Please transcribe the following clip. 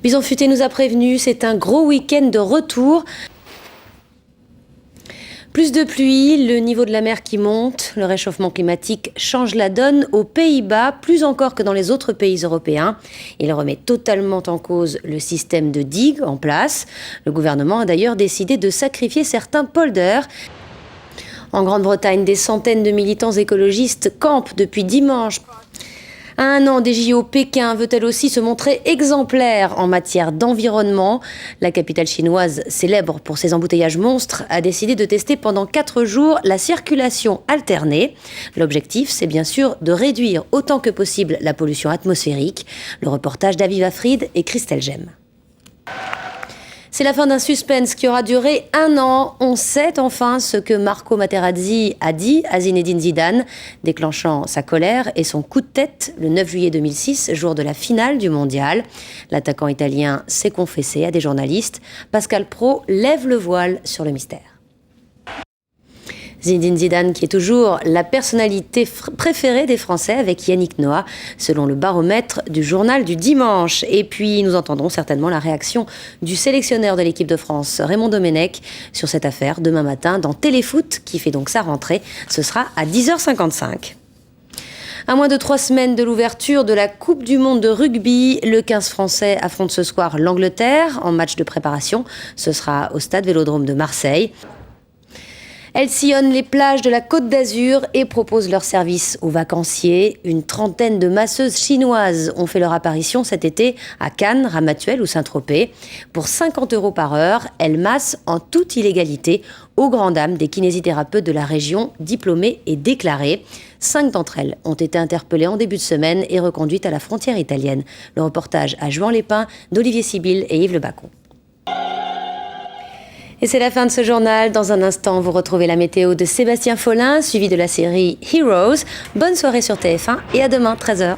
Bison Futé nous a prévenu, c'est un gros week-end de retour. Plus de pluie, le niveau de la mer qui monte, le réchauffement climatique change la donne aux Pays-Bas, plus encore que dans les autres pays européens. Il remet totalement en cause le système de digues en place. Le gouvernement a d'ailleurs décidé de sacrifier certains polders. En Grande-Bretagne, des centaines de militants écologistes campent depuis dimanche. À un an des JO, Pékin veut-elle aussi se montrer exemplaire en matière d'environnement. La capitale chinoise, célèbre pour ses embouteillages monstres, a décidé de tester pendant 4 jours la circulation alternée. L'objectif, c'est bien sûr de réduire autant que possible la pollution atmosphérique. Le reportage d'Aviva Fried et Christelle Gemme. C'est la fin d'un suspense qui aura duré 1 an. On sait enfin ce que Marco Materazzi a dit à Zinedine Zidane, déclenchant sa colère et son coup de tête le 9 juillet 2006, jour de la finale du mondial. L'attaquant italien s'est confessé à des journalistes. Pascal Praud lève le voile sur le mystère. Zinedine Zidane qui est toujours la personnalité préférée des Français avec Yannick Noah, selon le baromètre du journal du dimanche. Et puis nous entendrons certainement la réaction du sélectionneur de l'équipe de France, Raymond Domenech, sur cette affaire demain matin dans Téléfoot, qui fait donc sa rentrée. Ce sera à 10h55. À moins de 3 semaines de l'ouverture de la Coupe du Monde de rugby, le 15 français affronte ce soir l'Angleterre en match de préparation. Ce sera au stade Vélodrome de Marseille. Elles sillonnent les plages de la Côte d'Azur et proposent leur service aux vacanciers. Une trentaine de masseuses chinoises ont fait leur apparition cet été à Cannes, Ramatuelle ou Saint-Tropez. Pour 50 € par heure, elles massent en toute illégalité aux grandes dames des kinésithérapeutes de la région, diplômés et déclarés. 5 d'entre elles ont été interpellées en début de semaine et reconduites à la frontière italienne. Le reportage à Juan Lépin d'Olivier Sibyl et Yves Le Bacon. Et c'est la fin de ce journal. Dans un instant, vous retrouvez la météo de Sébastien Follin, suivi de la série Heroes. Bonne soirée sur TF1 et à demain, 13h.